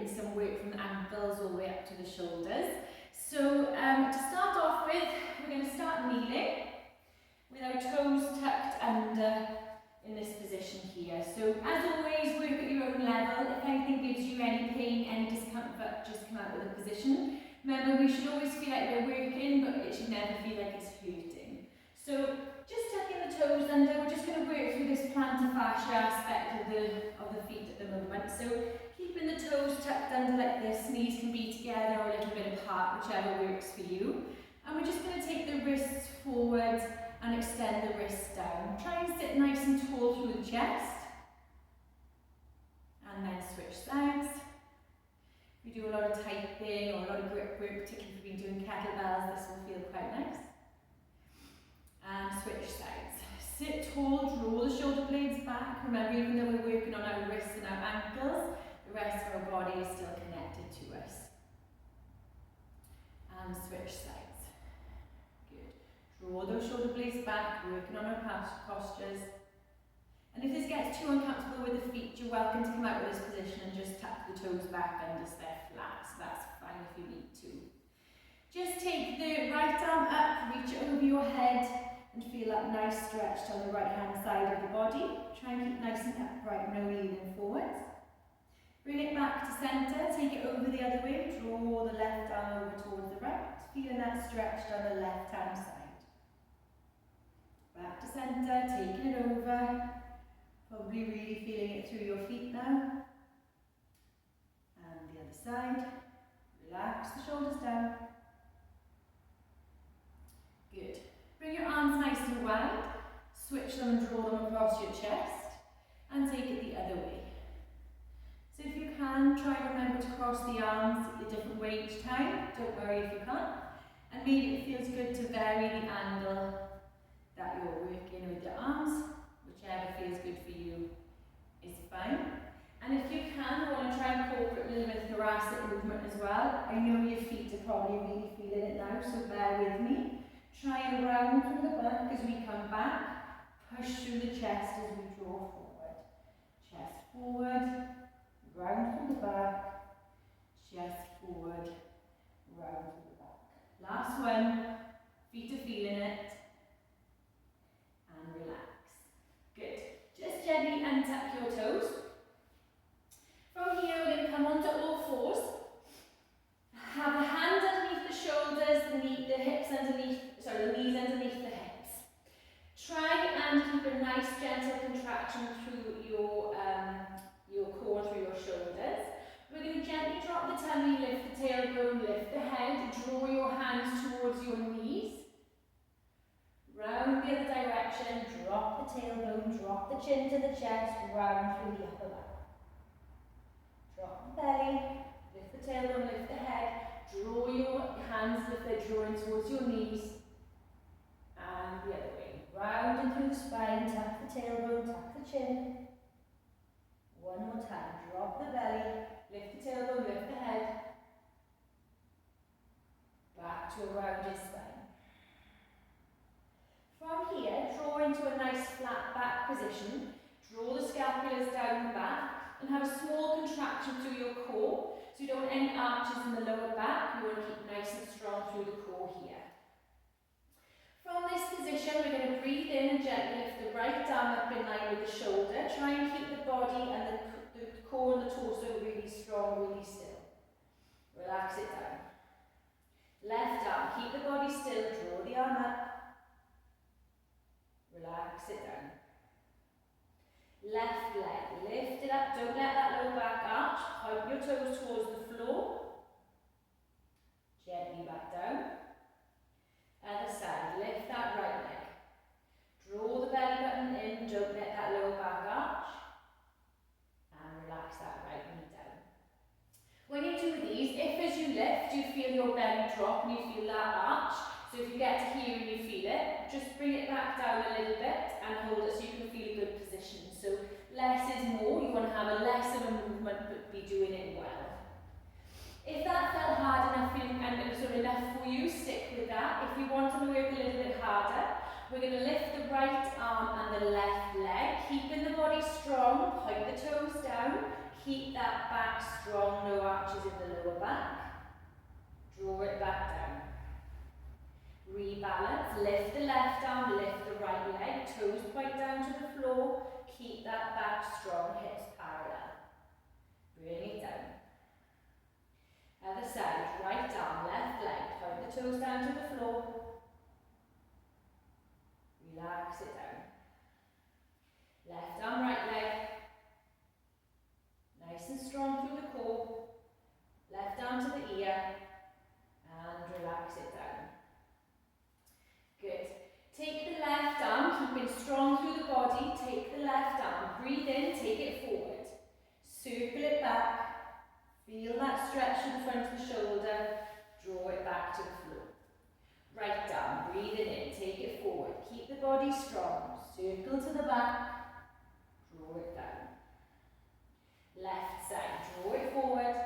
in some work from the ankles all the way up to the shoulders. So to start off with, we're going to start kneeling with our toes tucked under in this position here. So as always, work at your own level. If anything gives you any pain, any discomfort, just come out of the position. Remember, we should always feel like we're working, but it should never feel like it's hurting. So just tucking the toes under, we're just going to work through this plantar fascia aspect of the feet at the moment. So keeping the toes tucked under like this, knees can be together or a little bit apart, whichever works for you. And we're just going to take the wrists forward and extend the wrists down. Try and sit nice and tall through the chest. And then switch sides. If you do a lot of typing or a lot of grip work, particularly if you've been doing kettlebells, this will feel quite nice. And switch sides. Sit tall, draw the shoulder blades back. Remember, even though we're working on our wrists and our ankles, the rest of our body is still connected to us. And switch sides. Good. Draw those shoulder blades back, working on our postures. And if this gets too uncomfortable with the feet, you're welcome to come out of this position and just tuck the toes back under so they're flat. So that's fine if you need to. Just take the right arm up, reach it over your head, and feel that nice stretch on the right hand side of the body. Try and keep nice and upright, no leaning forwards. Bring it back to centre, take it over the other way, draw the left arm over towards the right, feeling that stretch on the left hand side. Back to centre, taking it over, probably really feeling it through your feet now. And the other side, relax the shoulders down. Good. Bring your arms nice and wide, switch them and draw them across your chest, and take it the other way. So if you can, try and remember to cross the arms a different way each time, don't worry if you can't. And maybe it feels good to vary the angle that you're working with your arms, whichever feels good for you is fine. And if you can, I want to try and incorporate a little bit of thoracic movement as well. I know your feet are probably really feeling it now, so bear with me. Try and round through the back as we come back. Push through the chest as we draw forward. Chest forward, round through the back. Chest forward, round through the back. Last one. Feet are feeling it. And relax. Good. Just gently untuck your toes. From here, we're going to come onto all fours. Have the hands underneath the shoulders, the hips underneath, the knees underneath the hips. Try and keep a nice gentle contraction through your core, through your shoulders. We're going to gently drop the tummy, lift the tailbone, lift the head, draw your hands towards your knees. Round the other direction, drop the tailbone, drop the chin to the chest, round through the upper back. Drop the belly, lift the tailbone, lift the head, draw your hands if they're drawing towards your knees, and the other way. Round and through the spine, tuck the tailbone, tuck the chin. One more time, drop the belly, lift the tailbone, lift the head. Back to a rounded spine. From here, draw into a nice flat back position. Draw the scapulars down the back and have a small contraction through your core. So you don't want any arches in the lower back. You want to keep nice and strong through the core here. From this position, we're going to breathe in and gently lift the right arm up in line with the shoulder. Try and keep the body and the core and the torso really strong, really still. Relax it down. Left arm, keep the body still, draw the arm up. Relax it down. Left leg, lift it up, don't let that lower back arch. Point your toes towards the floor. Gently back down. Other side, lift that right leg. Draw the belly button in, don't let that lower back arch. And relax that right knee down. When you do these, if as you lift, you feel your belly drop and you feel that arch, so if you get to here and you feel it, just bring it back down a little bit and hold it so you can feel a good position. So less is more, you want to have a less of a movement but be doing it well. If that felt hard enough and sort of enough for you, stick with that. If you want to work a little bit harder, we're going to lift the right arm and the left leg, keeping the body strong, point the toes down, Keep that back strong, no arches in the lower back. Draw it back down. Rebalance, lift the left arm, lift the right leg, toes point down to the floor. Keep that back strong, hips parallel. Bring it down. Other side, right arm, left leg, point the toes down to the floor. Relax it down. Left arm, right leg. Nice and strong through the core. Left arm to the ear. And relax it down. Good. Take the left arm, keeping strong through the body. Take the left arm. Breathe in, take it forward. Circle it back. Feel that stretch to the front of the shoulder. Draw it back to the floor. Right arm, breathing in, take it forward. Keep the body strong. Circle to the back. Draw it down. Left side, draw it forward.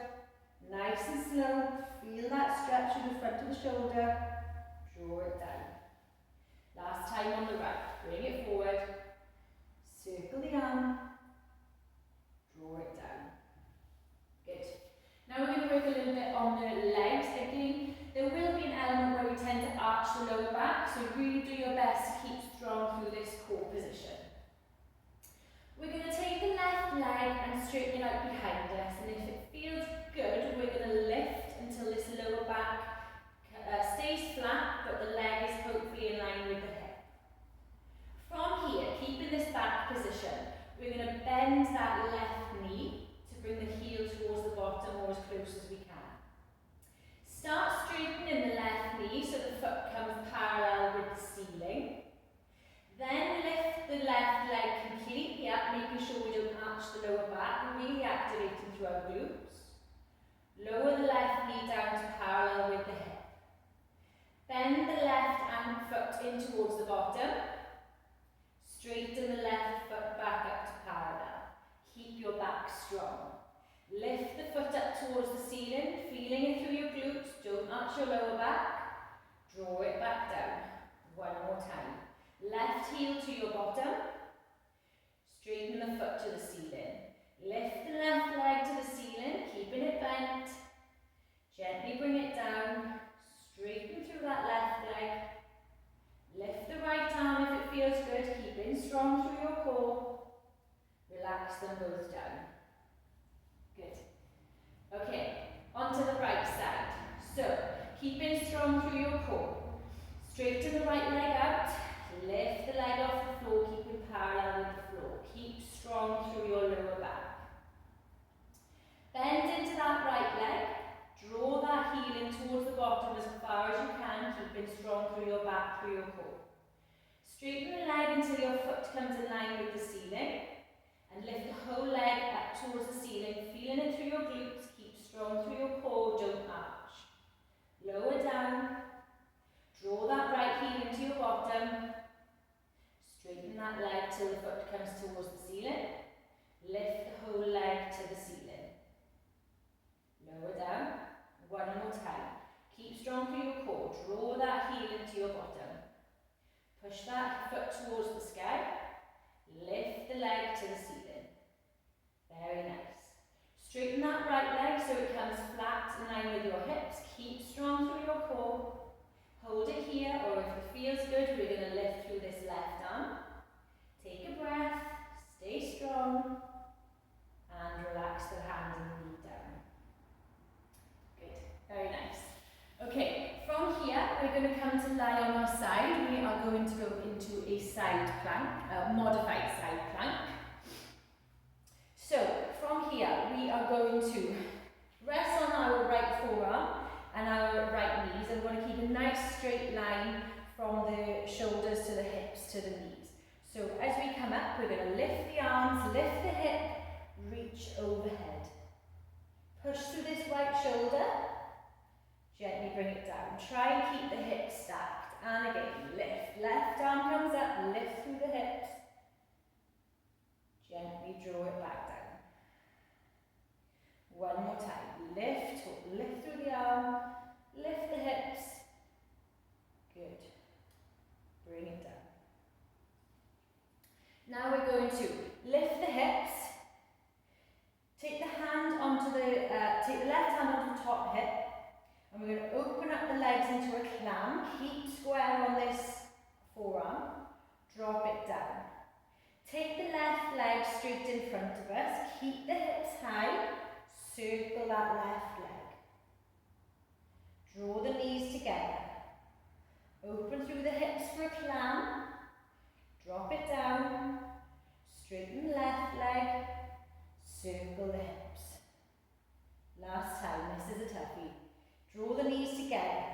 Nice and slow. Feel that stretch to the front of the shoulder. Draw it down. Last time on the right. Bring it forward. Circle the arm. Draw it down. Good. Now we're going to work a little bit on the legs again. There will be an element where we tend to arch the lower back, so really do your best to keep strong through this core position. We're going to take the left leg and straighten it out behind us, and if it feels good, we're going to lift until this lower back stays flat, but the leg is hopefully in line with the hip. From here, keeping this back position, we're going to bend that left knee to bring the heel towards the bottom or as close as we can. Start straightening the left knee so the foot comes parallel with the ceiling. Then lift the left leg completely up, making sure we don't arch the lower back and really activating through our glutes. Lower the left knee down to parallel with the hip. Bend the left foot in towards the bottom. Straighten the left foot back up to parallel. Keep your back strong. Lift the foot up towards the ceiling, feeling it through your glutes. Don't arch your lower back. Draw it back down. One more time. Left heel to your bottom. Straighten the foot to the ceiling. Lift the left leg to the ceiling, keeping it bent. Gently bring it down. Straighten through that left leg. Lift the right arm if it feels good, keeping strong through your core. Relax them both down. Good. Okay, onto the right side. So, keeping strong through your core. Straighten the right leg out. Lift the leg off the floor, keeping parallel with the floor. Keep strong through your lower back. Bend into that right leg. Draw that heel in towards the bottom as far as you can, keeping strong through your back, through your core. Straighten the leg until your foot comes in line with the ceiling. And lift the whole leg up towards the ceiling, feeling it through your glutes. Keep strong through your core, don't arch. Lower down. Draw that right heel into your bottom. Straighten that leg till the foot comes towards the ceiling. Lift the whole leg to the ceiling. Lower down. One more time. Keep strong through your core. Draw that heel into your bottom. Push that foot towards the sky. Lift the leg to the ceiling. Very nice. Straighten that right leg so it comes flat in line with your hips. Keep strong through your core. Hold it here, or if it feels good, we're going to lift through this left arm. Take a breath. Stay strong. And relax the hands and the knee down. Good. Very nice. Okay, from here, we're going to come to lie on our side. We are going to go into a side plank, a modified side plank. So, from here, we are going to rest on our right forearm and our right knees. And we're going to keep a nice straight line from the shoulders to the hips to the knees. So, as we come up, we're going to lift the arms, lift the hip, reach overhead. Push through this right shoulder. Gently bring it down. Try and keep the hips stacked. And again, lift. Left arm comes up, lift through the hips. Gently draw it back down. One more time. Lift through the arm, lift the hips. Good. Bring it down. Now we're going to lift the hips. Take the left hand onto the top hip, and we're going to open up the legs into a clam. Keep square on this forearm. Drop it down. Take the left leg straight in front of us. Keep the hips high. Circle that left leg. Draw the knees together. Open through the hips for a clam. Drop it down. Straighten the left leg. Circle the hips. Last time, this is a toughie. Draw the knees together.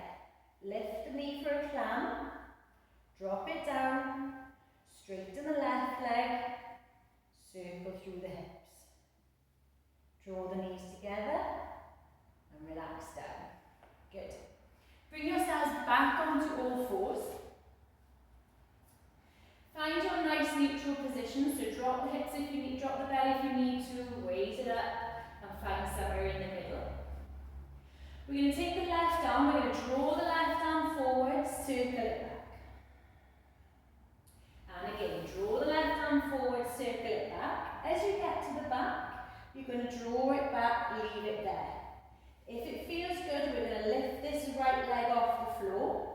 Lift the knee for a clam. Drop it down. Straighten the left leg. Circle through the hips. Draw the knees together and relax down. Good. Bring yourselves back onto all fours. Find your nice neutral position, so drop the hips if you need, drop the belly if you need to, raise it up and find somewhere in the middle. We're going to take the left arm, we're going to draw the left arm forward, circle it back. And again, draw the left arm forward, circle it back. As you get to the back, you're going to draw it back, leave it there. If it feels good, we're going to lift this right leg off the floor.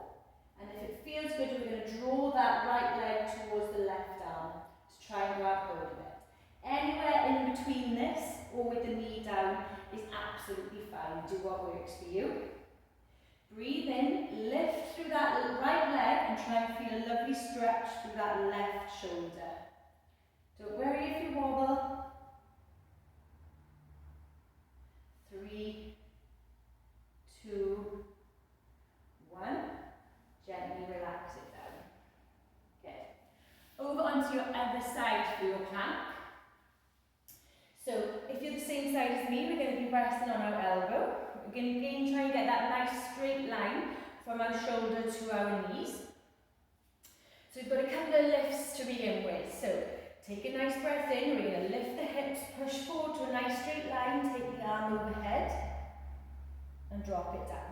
And if it feels good, we're going to draw that right leg towards the left arm to try and grab hold of it. Anywhere in between this or with the knee down is absolutely fine. Do what works for you. Breathe in, lift through that right leg and try and feel a lovely stretch through that left shoulder. Don't worry if you wobble. 3, 2, 1. Gently relax it down. Good. Over onto your other side for your plank. So if you're the same side as me, we're going to be resting on our elbow. We're going to again try and get that nice straight line from our shoulder to our knees. So we've got a couple of lifts to begin with. So take a nice breath in, we're going to lift the hips, push forward to a nice straight line, take the arm overhead and drop it down.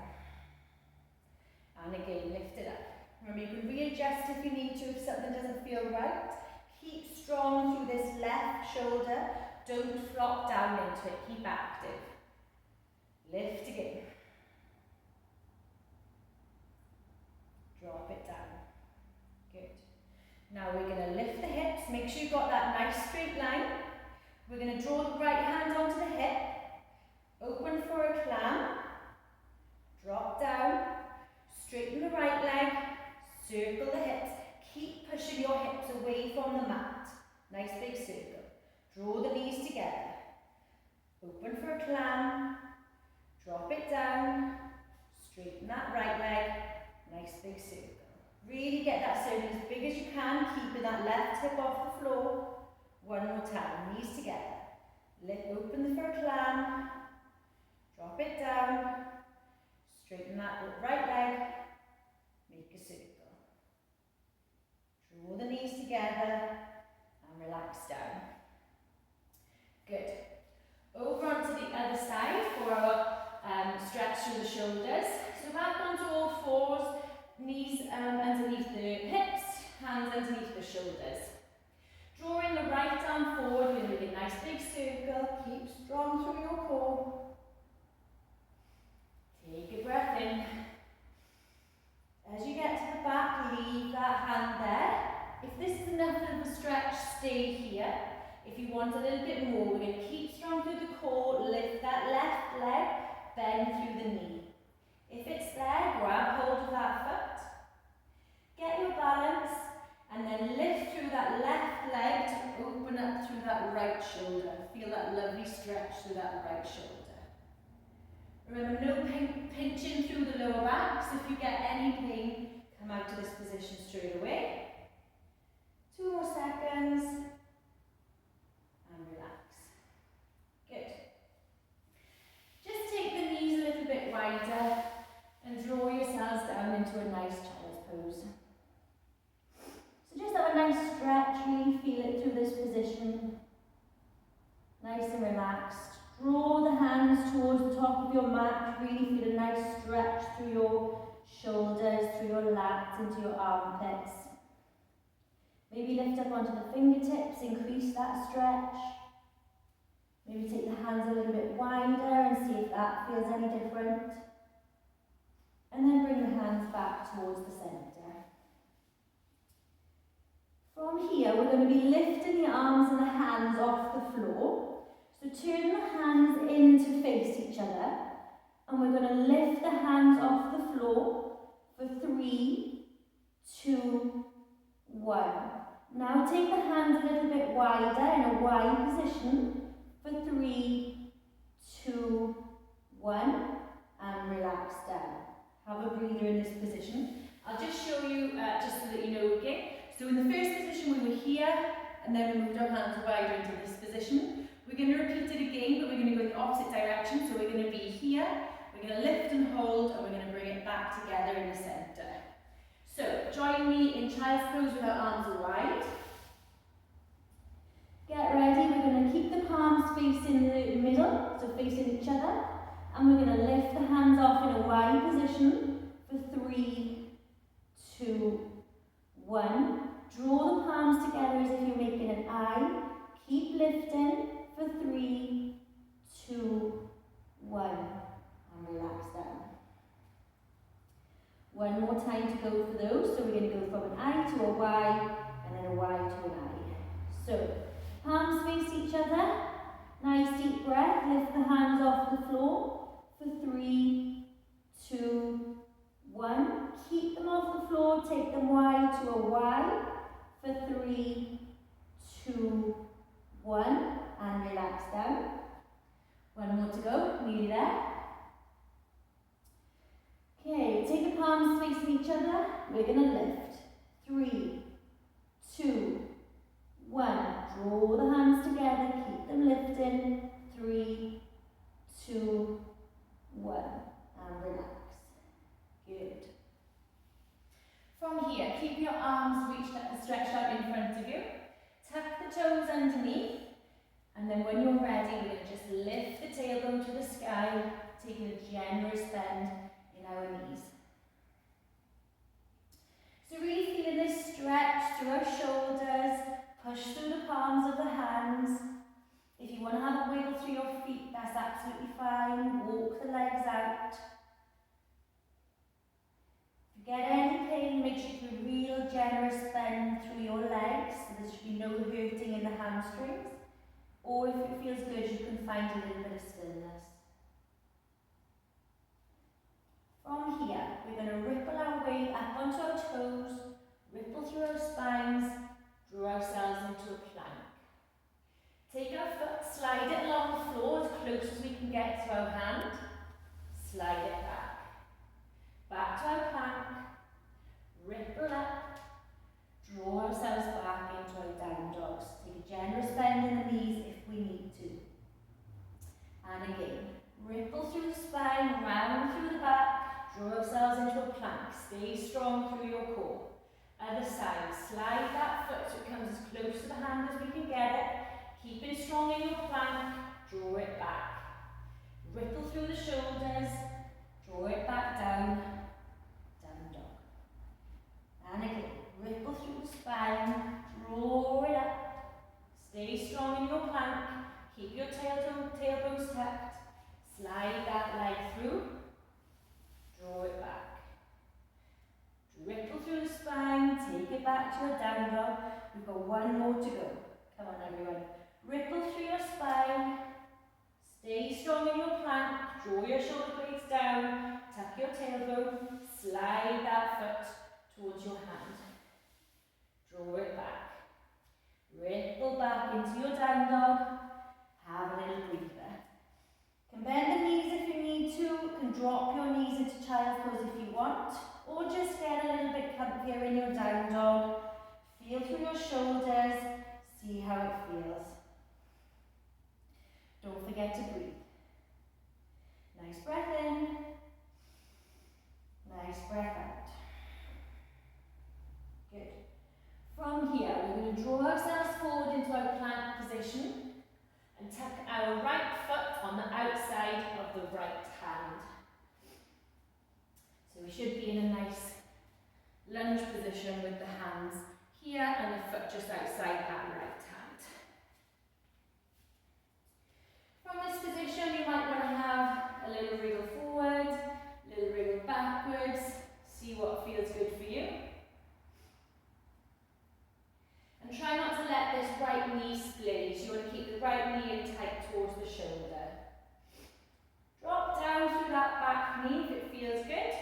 And again, lift it up. Remember, you can readjust if you need to, if something doesn't feel right. Keep strong through this left shoulder. Don't flop down into it. Keep active. Lift again. Drop it down. Good. Now we're going to lift the hips. Make sure you've got that nice straight line. We're going to draw the right hand onto the hip. Open for a clam. Drop down. Straighten the right leg. Circle the hips. Keep pushing your hips away from the mat. Nice big circle. Draw the knees together. Open for a clam. Drop it down. Straighten that right leg. Nice big circle. Really get that circle as big as you can, keeping that left hip off the floor. One more time. Knees together. Open for a clam. Drop it down. Straighten that right leg. Make a circle. Draw the knees together and relax down. Good. Over onto the other side for our stretch through the shoulders. So back onto all fours, knees underneath the hips, hands underneath the shoulders. Drawing the right arm forward, we're going to make a nice big circle. Keep strong through your core. Take a breath in. As you get to the back, leave that hand there. If this is enough of a stretch, stay here. If you want a little bit more, we're going to keep strong through the core, lift that left leg, bend through the knee. If it's there, grab hold of that foot. Get your balance, and then lift through that left leg to open up through that right shoulder. Feel that lovely stretch through that right shoulder. Remember, no pinching through the lower back, so if you get any pain, come out to this position straight away. 2 more seconds. And relax. Good. Just take the knees a little bit wider and draw yourselves down into a nice child's pose. So just have a nice stretch, really feel it through this position. Nice and relaxed. Draw the hands towards the top of your mat, really feel a nice stretch through your shoulders, through your lats, into your armpits. Maybe lift up onto the fingertips, increase that stretch. Maybe take the hands a little bit wider and see if that feels any different. And then bring the hands back towards the centre. From here, we're going to be lifting the arms and the hands off the floor. So turn the hands in to face each other. And we're going to lift the hands off the floor for 3, 2, 1. Now take the hands a little bit wider in a wide position for 3, 2, 1, and relax down. Have a breather in this position. I'll just show you, just so that you know again. So in the first position we were here, and then we moved our hands wider into this position. We're going to repeat it again, but we're going to go in the opposite direction. So we're going to be here, we're going to lift and hold, and we're going to bring it back together in the centre. So join me in child's pose with our arms wide. Get ready, we're going to keep the palms facing the middle, so facing each other. And we're going to lift the hands off in a wide position for 3, 2, 1. Draw the palms together as if you're making an I. Keep lifting for 3, 2, 1. And relax down. One more time to go for those. So we're going to go from an I to a Y, and then a Y to an I. So, palms face each other. Nice deep breath. Lift the hands off the floor for 3, 2, 1. Keep them off the floor. Take them wide to a Y for 3, 2, 1. And relax down. One more to go. Nearly there. Okay, take the palms facing each other. We're going to lift. 3, 2, 1. Draw the hands together. Keep them lifting. 3, 2, 1. And relax. Good. From here, keep your arms stretched out in front of you. Tuck the toes underneath. And then when you're ready, we're going to just lift the tailbone to the sky, taking a generous bend in our knees. So really feeling this stretch through our shoulders, push through the palms of the hands. If you want to have a wiggle through your feet, that's absolutely fine. Walk the legs out. If you get any pain, make sure you do a real generous bend through your legs, so there should be no hurting in the hamstrings. Or if it feels good, you can find a little bit of stillness. From here, we're going to ripple our way up onto our toes, ripple through our spines, draw ourselves into a plank. Take our foot, slide it along the floor as close as we can get to our hand, slide it back. Back to our plank, ripple up, draw ourselves back into our down dogs. Take a generous bend in the knees if we need to. And again, ripple through the spine, round through the back, draw ourselves into a plank. Stay strong through your core. Other side, slide that foot so it comes as close to the hand as we can get it. Keep it strong in your plank, draw it back. Ripple through the shoulders, draw it back down, down dog. And again, ripple through the spine, draw it up. Stay strong in your plank, keep your tailbones tucked. Slide that leg through, draw it back. Ripple through the spine, take it back to a down dog. We've got one more to go. Come on everyone. Ripple through your spine, stay strong in your plank, draw your shoulder blades down, tuck your tailbone, slide that foot towards your hand. Draw it back. Ripple back into your down dog. Have a little breather. Can bend the knees if you need to, can drop your knees into child's pose if you want, or just get a little bit comfier in your down dog. Feel through your shoulders, see how it feels. Don't forget to breathe. Nice breath in, nice breath out. Good. From here, we're going to draw ourselves forward into our plank position and tuck our right foot on the outside of the right hand. So we should be in a nice lunge position with the hands here and the foot just outside that right hand. back knee if it feels good.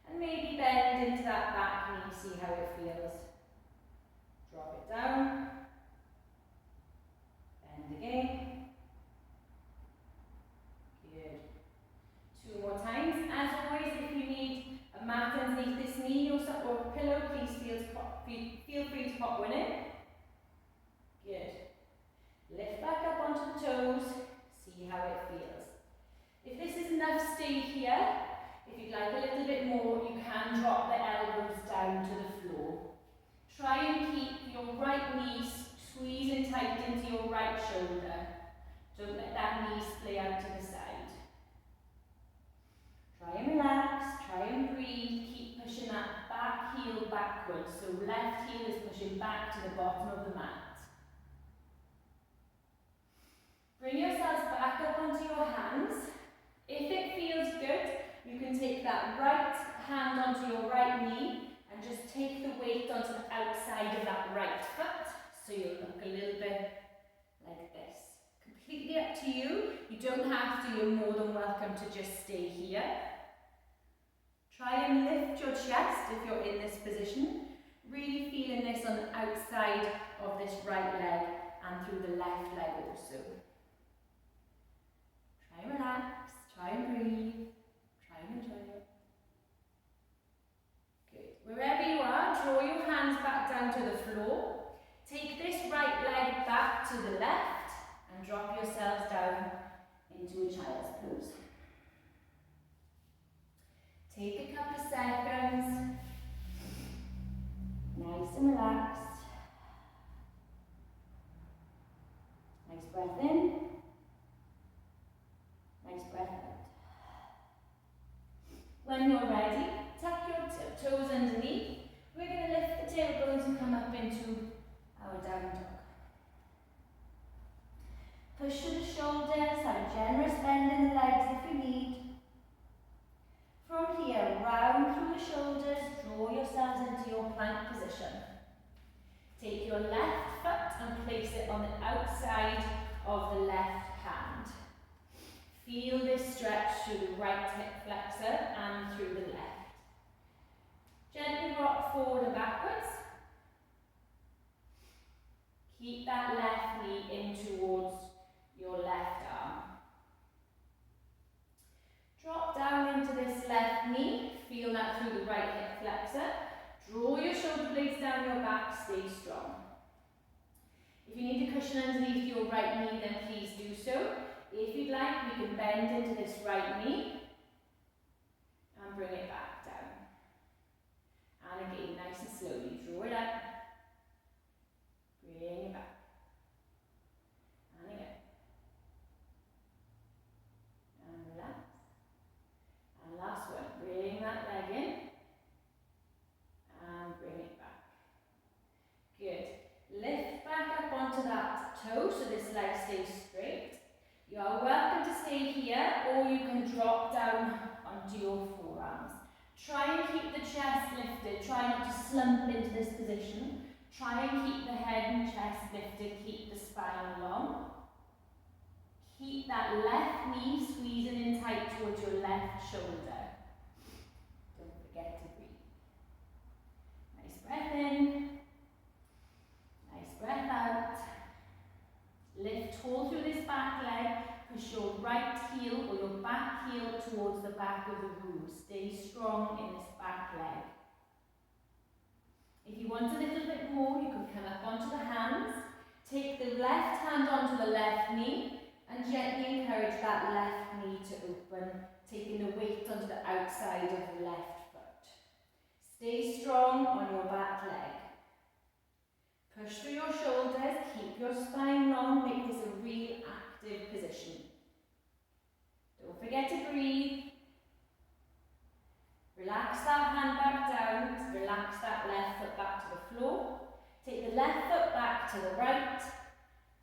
And maybe bend into that back knee, see how it feels. Drop it down. Bend again. Good. 2 more times. As always, if you need a mat underneath this knee or a pillow, please feel free to pop one in. Good. Lift back up onto the toes. See how it feels. If this is enough, stay here. If you'd like a little bit more, you can drop the elbows down to the floor. Try and keep your right knee squeezing tight into your right shoulder. Don't let that knee splay out to the side. Try and relax, try and breathe. Keep pushing that back heel backwards. So left heel is pushing back to the bottom of the mat. Bring yourselves back up onto your hands. If it feels good, you can take that right hand onto your right knee and just take the weight onto the outside of that right foot. So you'll look a little bit like this. Completely up to you. You don't have to, you're more than welcome to just stay here. Try and lift your chest if you're in this position. Really feeling this on the outside of this right leg and through the left leg also. Try and relax, try and breathe, try and enjoy it. Good. Wherever you are, draw your hands back down to the floor. Take this right leg back to the left and drop yourselves down into a child's pose. Take a couple of seconds, nice and relaxed. Nice breath in, nice breath out. When you're ready, tuck your toes underneath. We're going to lift the tailbones and come up into our down dog. Push through the shoulders, have a generous bend in the legs if you need. From here, round through the shoulders, draw yourselves into your plank position. Take your left foot and place it on the outside of the left hand. Feel this stretch through the right hip flexor and through the left. Gently rock forward and backwards. Keep that left knee in towards your left arm. Drop down into this left knee. Feel that through the right hip flexor. Draw your shoulder blades down your back. Stay strong. If you need a cushion underneath your right knee, then please do so. If you'd like, we can bend into this right knee and bring it back down. And again, nice and slowly, draw it up, bring it back, and again. And relax. And last one, bring that leg in, and bring it back. Good. Lift back up onto that toe so this leg stays straight. You are welcome to stay here, or you can drop down onto your forearms. Try and keep the chest lifted. Try not to slump into this position. Try and keep the head and chest lifted. Keep the spine long. Keep that left knee squeezing in tight towards your left shoulder. Don't forget to breathe. Nice breath in. Nice breath out. Lift tall through this back leg. Push your right heel or your back heel towards the back of the room. Stay strong in this back leg. If you want a little bit more, you can come up onto the hands. Take the left hand onto the left knee and gently encourage that left knee to open, taking the weight onto the outside of the left foot. Stay strong on your back leg. Push through your shoulders, keep your spine long, make this a real active position. Don't forget to breathe. Relax that hand back down, relax that left foot back to the floor. Take the left foot back to the right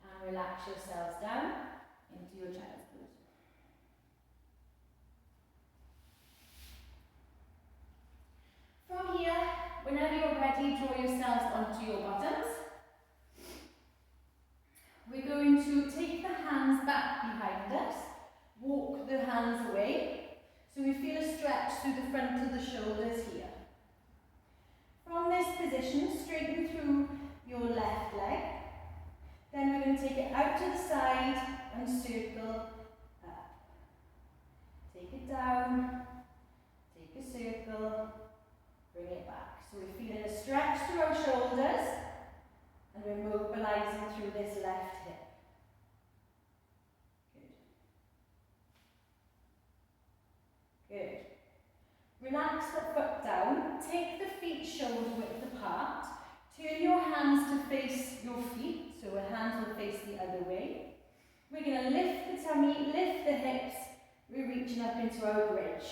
and relax yourselves down into your child's pose. From here, whenever you're ready, draw yourselves onto your bottoms. We're going to take the hands back behind us, walk the hands away. So we shoulders here. From this position, straighten through your left leg. Then we're going to take it out to the side and circle up. Take it down, take a circle, bring it back. So we're feeling a stretch through our shoulders and we're mobilizing through this left hip. Good. Good. Relax the foot down, take the feet shoulder width apart, turn your hands to face your feet, so our hands will face the other way. We're going to lift the tummy, lift the hips, we're reaching up into our bridge.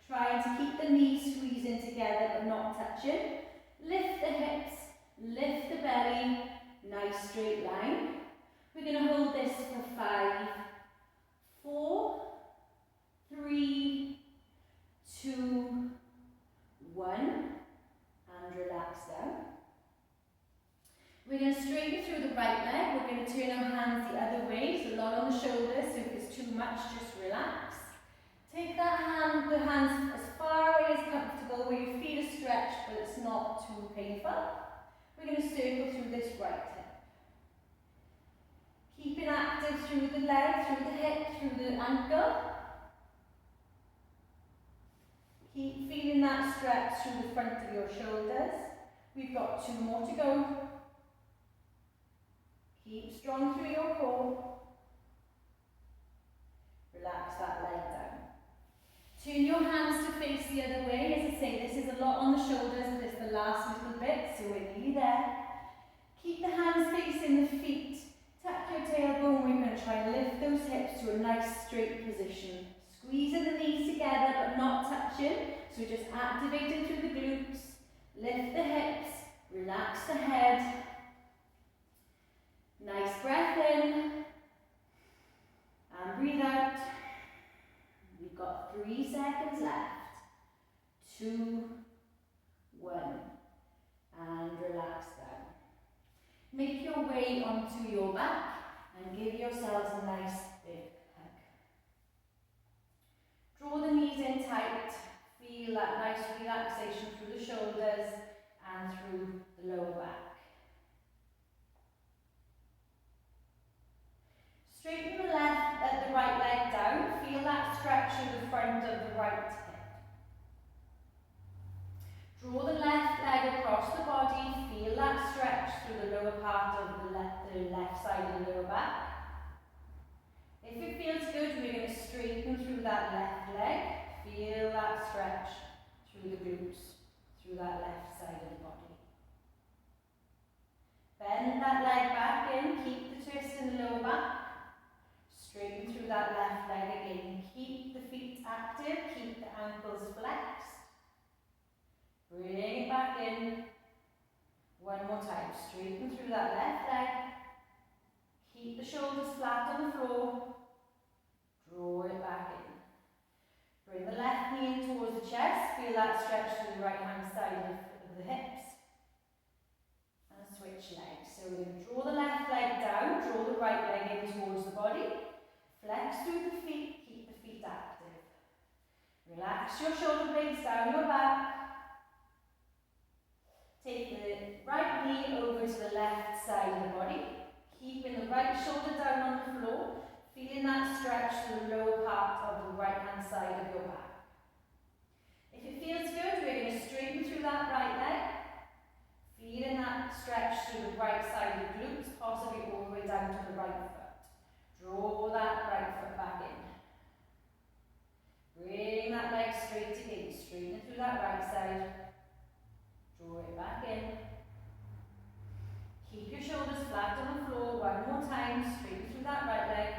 Trying to keep the knees squeezing together but not touching. Lift the hips, lift the belly, nice straight line. We're going to hold this for 5, 4, 3, 2, 1, and relax down. We're going to straighten through the right leg. We're going to turn our hands the other way, so a lot on the shoulders, so if it's too much, just relax. Take the hands as far away as comfortable, where your feet are stretched, but it's not too painful. We're going to circle through this right hip. Keep it active through the leg, through the hip, through the ankle. Keep feeling that stretch through the front of your shoulders. We've got 2 more to go. Keep strong through your core. Relax that leg down. Turn your hands to face the other way. As I say, this is a lot on the shoulders, but it's the last little bit, so we're nearly there. Keep the hands facing the feet. Tap your tailbone. We're going to try and lift those hips to a nice straight position. Squeezing the knees together, but not touching. So just activating through the glutes. Lift the hips. Relax the head. Nice breath in. And breathe out. We've got 3 seconds left. 2, 1. And relax down. Make your way onto your back and give yourselves a nice big hug. Draw the knees in tight. Feel that nice relaxation through the shoulders and through the lower back. Straighten the right leg down. Feel that stretch through the front of the right hip. Draw the left leg across the body. Feel that stretch through the lower part of the left side of the lower back. If it feels good, we're going to straighten through that left leg. Feel that stretch through the glutes, through that left side of the body. Bend that leg back in. Keep the twist in the lower back. Straighten through that left leg again. Keep the feet active, keep the ankles flexed. Bring it back in. One more time. Straighten through that left leg. Keep the shoulders flat on the floor. Draw it back in. Bring the left knee in towards the chest. Feel that stretch to the right hand side of the hips. And switch legs. So we're going to draw the left leg down, draw the right leg in towards the body. Flex through the feet, keep the feet active. Relax your shoulder blades down your back. Take the right knee over to the left side of the body. Keeping the right shoulder down on the floor. Feeling that stretch to the lower part of the right hand side of your back. If it feels good, we're going to straighten through that right leg. Feeling that stretch through the right side of the glutes, possibly all the way down to the right foot. Draw that right foot back in. Bring that leg straight again. Straighten through that right side. Draw it back in. Keep your shoulders flat on the floor. One more time. Straighten through that right leg.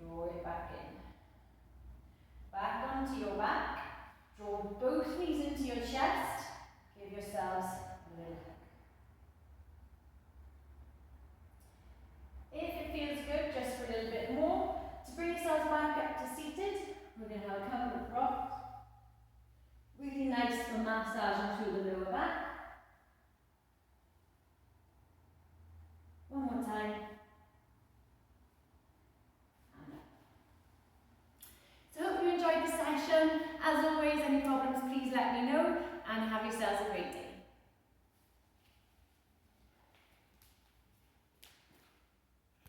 Draw it back in. Back onto your back. Draw both knees into your chest. Give yourselves a little hug. If it feels good, just for a little bit more, to bring yourselves back up to seated, we're going to have a couple of rocks. Really nice for massaging through the lower back. One more time. And up. So I hope you enjoyed the session. session. As always, any problems, please let me know and have yourselves a great day.